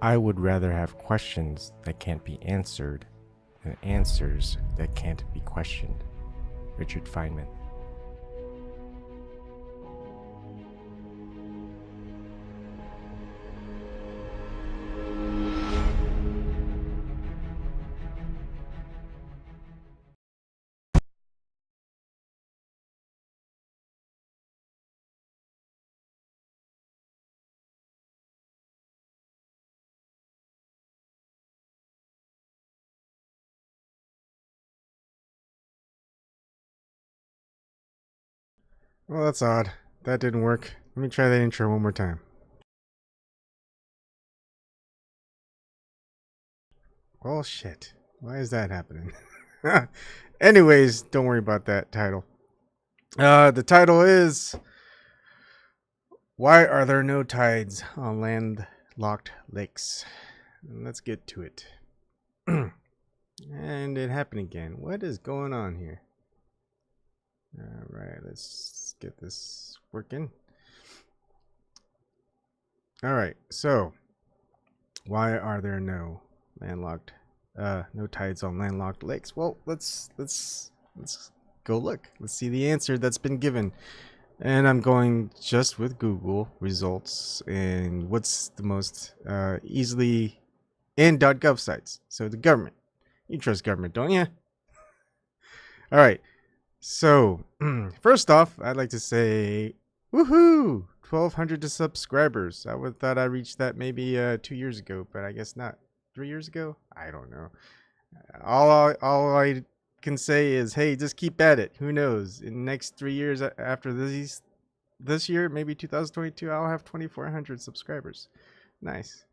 I would rather have questions that can't be answered than answers that can't be questioned. Richard Feynman. Well, that's odd. That didn't work. Let me try that intro one more time. Well, shit. Why is that happening? Anyways, don't worry about that title. The title is Why Are There No Tides on Landlocked Lakes? Let's get to it. And it happened again. What is going on here? Alright, let's get this working. Alright, so why are there no tides on landlocked lakes? Well, let's go look. Let's see the answer that's been given. And I'm going just with Google results and what's the most easily in .gov sites. So the government. You trust government, don't you? Alright. So, first off, I'd like to say, woohoo! 1,200 subscribers. I would thought I reached that maybe 2 years ago, but I guess not. 3 years ago? I don't know. All I can say is, hey, just keep at it. Who knows? In the next 3 years after this year, maybe 2022, I'll have 2,400 subscribers. Nice.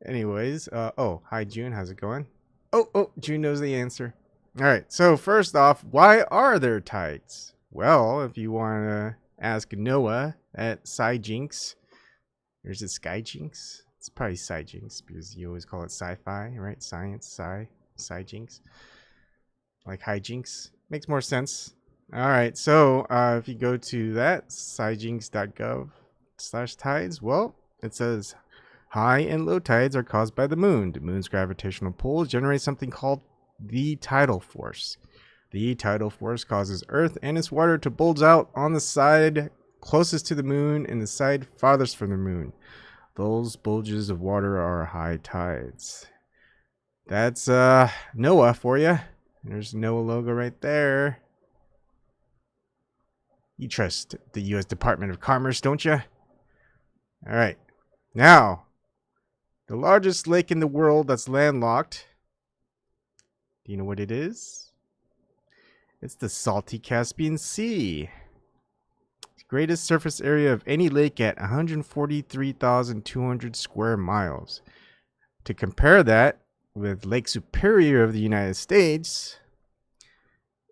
Anyways, oh, hi June, how's it going? Oh, June knows the answer. All right, so first off, why are there tides? Well, if you want to ask Noah at SciJinx, or is it SkyJinx? It's probably SciJinx because you always call it sci-fi, right? Science, SciJinx. Like hijinks. Makes more sense. All right, so if you go to that, scijinx.gov/tides, well, it says high and low tides are caused by the moon. The moon's gravitational pull generates something called the tidal force. The tidal force causes Earth and its water to bulge out on the side closest to the moon and the side farthest from the moon. Those bulges of water are high tides. That's NOAA for you. There's NOAA logo right there. You trust the U.S. Department of Commerce, don't you? All right. Now, the largest lake in the world that's landlocked. Do you know what it is? It's the salty Caspian Sea. It's the greatest surface area of any lake at 143,200 square miles. To compare that with Lake Superior of the United States,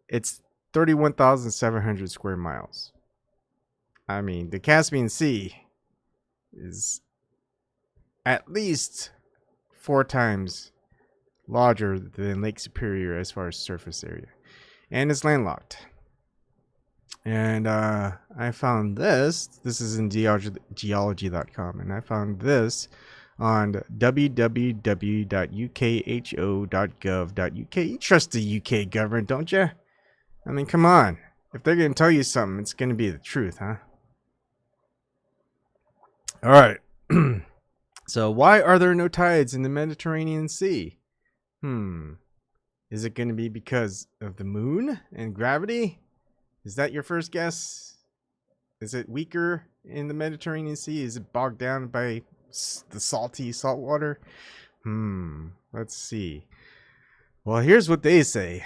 it's 31,700 square miles. I mean, the Caspian Sea is at least 4 times larger than Lake Superior as far as surface area, and it's landlocked. And I found this is in geology.com, and I found this on www.ukho.gov.uk. You trust the UK government, don't you? I mean, come on. If they're going to tell you something, it's going to be the truth, huh? All right. So why are there no tides in the Mediterranean Sea? Is it going to be because of the moon and gravity? Is that your first guess? Is it weaker in the Mediterranean Sea? Is it bogged down by the salty salt water? Let's see. Well, here's what they say.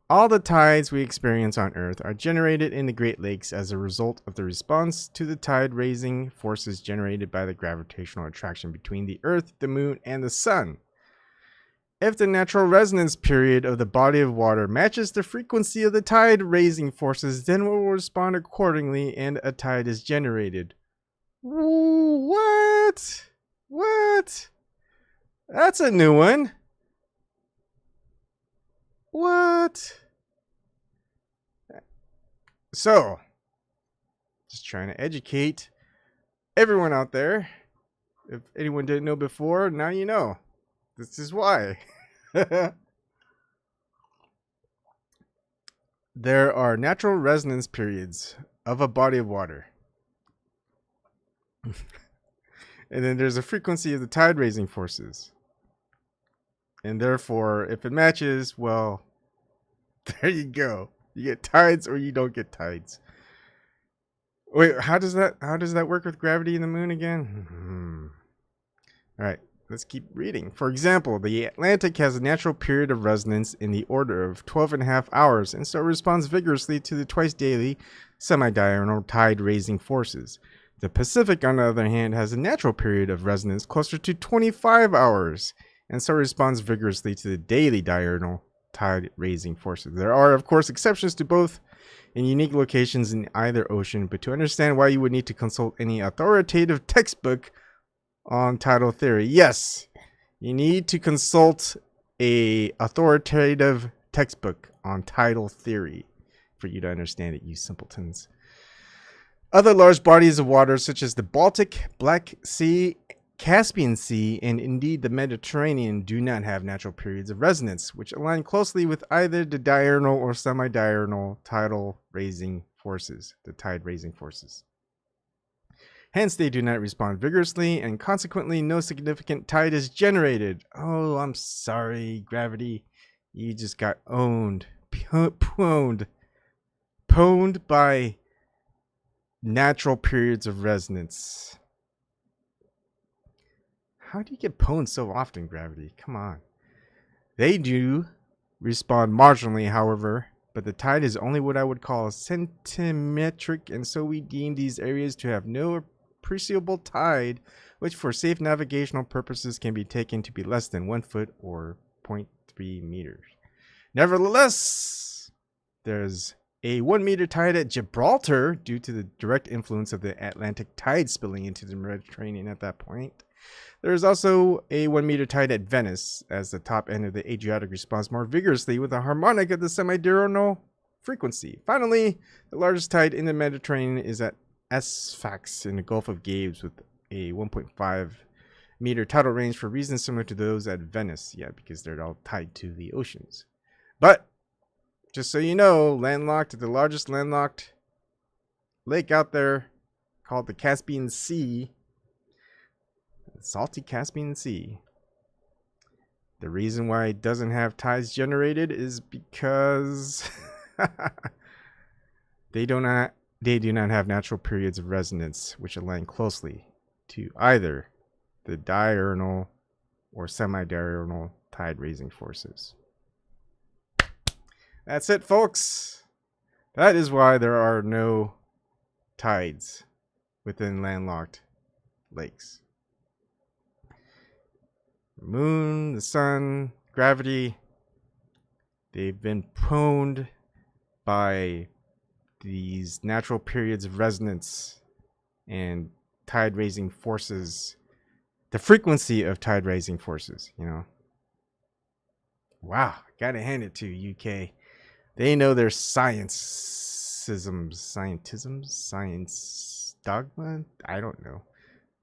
All the tides we experience on Earth are generated in the Great Lakes as a result of the response to the tide-raising forces generated by the gravitational attraction between the Earth, the Moon, and the Sun. If the natural resonance period of the body of water matches the frequency of the tide-raising forces, then it will respond accordingly and a tide is generated. What? What? That's a new one. What? So, just trying to educate everyone out there. If anyone didn't know before, now you know. This is why. There are natural resonance periods of a body of water. And then there's a frequency of the tide raising forces. And therefore, if it matches, well, there you go. You get tides or you don't get tides. Wait, how does that work with gravity in the moon again? All right, let's keep reading. For example, the Atlantic has a natural period of resonance in the order of 12.5 hours, and so responds vigorously to the twice daily semi-diurnal tide-raising forces. The Pacific, on the other hand, has a natural period of resonance closer to 25 hours, and so responds vigorously to the daily diurnal tide-raising forces. There are, of course, exceptions to both in unique locations in either ocean, but to understand why you would need to consult any authoritative textbook on tidal theory. Yes, you need to consult a authoritative textbook on tidal theory for you to understand it, you simpletons. Other large bodies of water, such as the Baltic, Black Sea, Caspian Sea, and indeed the Mediterranean, do not have natural periods of resonance, which align closely with either the diurnal or semi-diurnal tidal raising forces, the tide raising forces. Hence, they do not respond vigorously, and consequently, no significant tide is generated. Oh, I'm sorry, gravity. You just got owned. Pwned by natural periods of resonance. How do you get pwned so often, gravity? Come on. They do respond marginally, however, but the tide is only what I would call centimetric, and so we deem these areas to have no appreciable tide, which for safe navigational purposes can be taken to be less than 1 foot or 0.3 meters. Nevertheless, there's a 1 meter tide at Gibraltar due to the direct influence of the Atlantic tide spilling into the Mediterranean at that point. There is also a 1 meter tide at Venice, as the top end of the Adriatic responds more vigorously with a harmonic of the semi-diurnal frequency. Finally, the largest tide in the Mediterranean is at Sfax in the Gulf of Gabes with a 1.5 meter tidal range for reasons similar to those at Venice. Yeah, because they're all tied to the oceans. But, just so you know, Landlocked, the largest landlocked lake out there, called the Caspian Sea, salty Caspian Sea. The reason why it doesn't have tides generated is because they do not have natural periods of resonance which align closely to either the diurnal or semi-diurnal tide raising forces. That's it, folks. That is why there are no tides within landlocked lakes. The moon, the sun, gravity, they've been pwned by these natural periods of resonance and tide raising forces, the frequency of tide raising forces, you know. Wow, gotta hand it to UK. They know their science dogma. I don't know.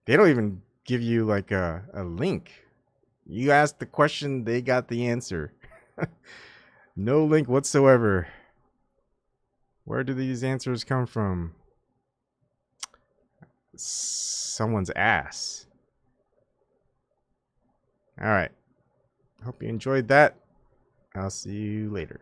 They don't even give you like a link. You asked the question, they got the answer. No link whatsoever. Where do these answers come from? Someone's ass. All right. Hope you enjoyed that. I'll see you later.